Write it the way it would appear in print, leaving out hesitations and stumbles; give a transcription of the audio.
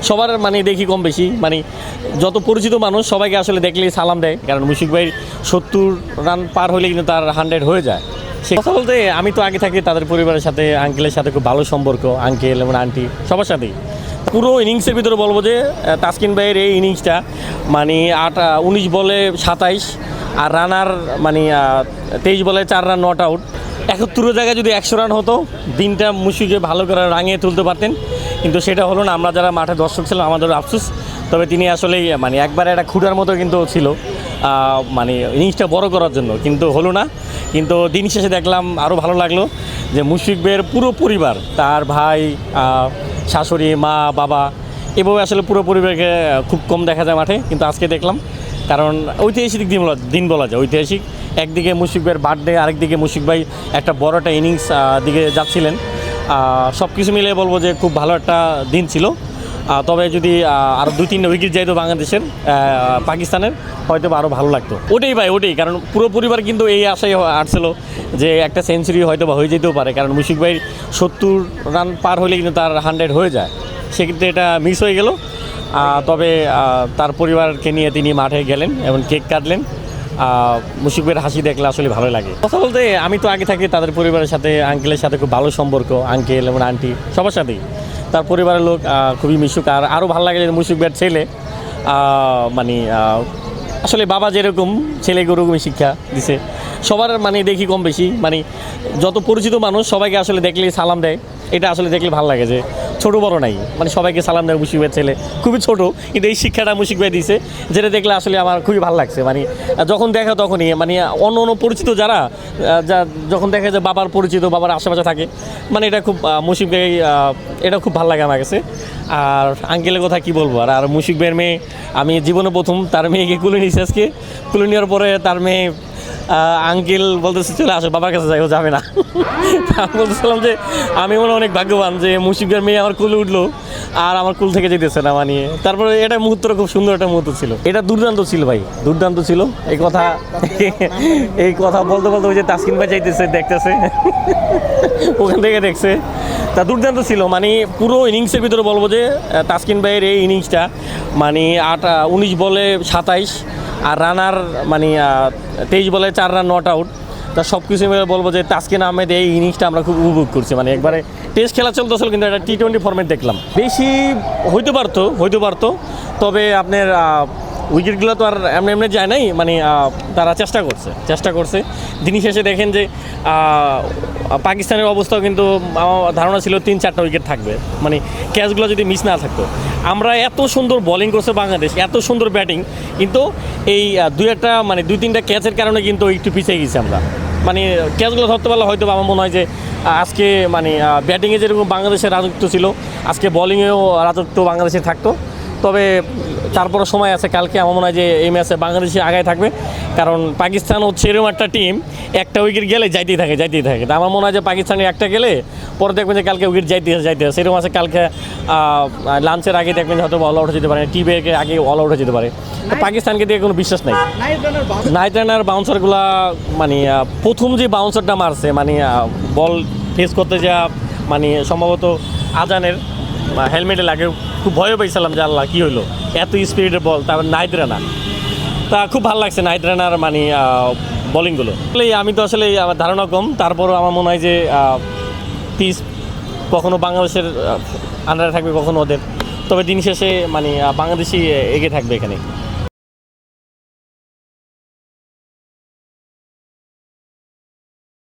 সবার মানে দেখি কম বেশি মানে যত পরিচিত মানুষ সবাইকে আসলে দেখলেই সালাম দেয়, কারণ মুশফিক ভাই 70 রান পার হলে কিন্তু তার 100 হয়ে যায়। সে কথা বলতে আমি তো আগে থাকি তাদের পরিবারের সাথে, আঙ্কেলের সাথে খুব ভালো সম্পর্ক, আঙ্কেল এবং আন্টি সবার সাথেই। পুরো ইনিংসের ভিতরে বলবো যে তাসকিন ভাইয়ের এই ইনিংসটা মানে 19 বলে 27 আর রানার মানে 23 বলে 4 রান নট আউট। 71 জায়গায় যদি 100 রান হতো, দিনটা মুশফিককে ভালো করে রাঙিয়ে তুলতে পারতেন, কিন্তু সেটা হলো না। আমরা যারা মাঠে দর্শক ছিলাম আমাদের আফসোস। তবে তিনি আসলেই মানে একবারে একটা খুঁটার মতো কিন্তু ছিল মানে ইনিংসটা বড় করার জন্য, কিন্তু হলো না। কিন্তু দিন শেষে দেখলাম আরও ভালো লাগলো যে মুশফিক ভাইয়ের পুরো পরিবার, তার ভাই, শাশুড়ি, মা, বাবা, এভাবে আসলে পুরো পরিবারকে খুব কম দেখা যায় মাঠে, কিন্তু আজকে দেখলাম। কারণ ঐতিহাসিক দিন বলা যায়, ঐতিহাসিক। একদিকে মুশফিক ভাইয়ের বার্থডে, আরেকদিকে মুশফিক ভাই একটা বড় একটা ইনিংস দিকে যাচ্ছিলেন। সব কিছু মিলিয়ে বলবো যে খুব ভালো একটা দিন ছিল। তবে যদি আরও 2-3 উইকেট যাইতো বাংলাদেশের, পাকিস্তানের, হয়তো আরও ভালো লাগতো। ওটাই ভাই, ওটাই। কারণ পুরো পরিবার কিন্তু এই আশায় আসছিল যে একটা সেঞ্চুরি হয়তো বা হয়ে যেতেও পারে, কারণ মুশফিক ভাই 70 রান পার হলে কিন্তু তার 100 হয়ে যায়। সেক্ষেত্রে এটা মিস হয়ে গেল। তবে তার পরিবারকে নিয়ে তিনি মাঠে গেলেন এবং কেক কাটলেন। মুশফিক ভাইয়ের হাসি দেখলে আসলে ভালো লাগে। কথা বলতে আমি তো আগে থাকি তাদের পরিবারের সাথে, আঙ্কেলের সাথে খুব ভালো সম্পর্ক, আঙ্কেল এবং আন্টি সবার সাথেই। তার পরিবারের লোক খুবই মিশুক। আর আরও ভালো লাগে যে মুশফিক ভাইয়ের ছেলে মানে আসলে বাবা যেরকম ছেলেকে ওরকমই শিক্ষা দিছে। সবার মানে দেখি কম বেশি মানে যত পরিচিত মানুষ সবাইকে আসলে দেখলেই সালাম দেয়। এটা আসলে দেখলে ভালো লাগে যে ছোটো বড় নাই, মানে সবাইকে সালাম দেয়। মুশফিক ভাইয়ের ছেলে খুবই ছোট, কিন্তু এই শিক্ষাটা মুশফিক ভাই দিছে, যেটা দেখলে আসলে আমার খুবই ভালো লাগছে। মানে যখন দেখা তখনই মানে অন্য পরিচিত যারা যখন দেখা যায় বাবার পরিচিত, বাবার আশেপাশে থাকে, মানে এটা খুব মুশফিক ভাই এটা খুব ভালো লাগে আমার কাছে। আর আঙ্কেলের কথা কি বলবো। আর মুশফিক ভাইয়ের মেয়ে, আমি জীবনে প্রথম তার মেয়েকে কুলে নিয়েছি আজকে। কুলে নেওয়ার পরে তার মেয়ে আঙ্কেল বলতেছে চলে আসো, বাবার কাছে যাই, ও যাবে না। আমি বলতেছিলাম যে আমি মনে অনেক ভাগ্যবান যে মুশফিকের মেয়ে আমার কুলে উঠলো আর আমার কুল থেকে যেতেছে না মানে। তারপরে এটা মুহূর্তটা খুব সুন্দর একটা মুহূর্ত ছিল। এটা দুর্দান্ত ছিল ভাই, দুর্দান্ত ছিল। এই কথা বলতে বলতে ওই যে তাসকিন ভাই যাইতেছে, দেখতেছে, ওখান থেকে দেখছে। তা দুর্দান্ত ছিল মানে পুরো ইনিংসের ভিতরে বলবো যে তাসকিন ভাইয়ের এই ইনিংসটা মানে 19 বলে 27 আর রানার মানে 23 বলে 4 রান নট আউট। তা সব কিছু মিলে বলবো যে তাসকিন আহমেদ এই ইনিংসটা আমরা খুব উপভোগ করছি। মানে একবারে টেস্ট খেলা চলতেছিল, কিন্তু একটা T20 ফর্মেট দেখলাম। বেশি হইতে পারতো, তবে আপনার উইকেটগুলো তো আর এমনি যায় নাই, মানে তারা চেষ্টা করছে। দিন শেষে দেখেন যে পাকিস্তানের অবস্থাও কিন্তু আমার ধারণা ছিল 3-4টা উইকেট থাকবে, মানে ক্যাচগুলো যদি মিস না থাকতো। আমরা এত সুন্দর বোলিং করছে বাংলাদেশ, এত সুন্দর ব্যাটিং, কিন্তু এই 2-3টা ক্যাচের কারণে কিন্তু একটু পিছিয়ে গেছি আমরা। মানে ক্যাচগুলো ধরতে পারলে হয়তো আমার মনে হয় যে আজকে মানে ব্যাটিংয়ে যেরকম বাংলাদেশের রাজত্ব ছিল, আজকে বোলিংয়েও রাজত্ব বাংলাদেশে থাকতো। তবে তারপরে সময় আছে, কালকে আমার মনে হয় যে এই ম্যাচে বাংলাদেশে আগায় থাকবে, কারণ পাকিস্তান হচ্ছে এরকম একটা টিম, একটা উইকেট গেলে যাইতেই থাকে। আমার মনে হয় যে পাকিস্তানের একটা গেলে পরে দেখবেন যে কালকে উইকেট যাইতে সেরকম আছে। কালকে লাঞ্চের আগে দেখবেন হয়তো অল আউট হয়ে যেতে পারে, টি-ব্রেকে আগে অল আউট হয়ে যেতে পারে। তো পাকিস্তানকে দিয়ে কোনো বিশ্বাস নেই। নাইট রানার বাউন্সারগুলা মানে প্রথম যে বাউন্সারটা মারছে মানে বল ফেস করতে যা মানে সম্ভবত আজানের হেলমেটে লাগে, খুব ভয় পাইছিলাম যে আল্লাহ কী হইলো, এত স্পিডের বল। তারপর নাইট রানার, তা খুব ভালো লাগছে নাইট রানার মানে বোলিংগুলো। আমি তো আসলে আমার ধারণা কম, তারপরও আমার মনে হয় যে পিচ কখনো বাংলাদেশের আন্ডারে থাকবে, কখনো ওদের। তবে দিন শেষে মানে বাংলাদেশই এগিয়ে থাকবে এখানে।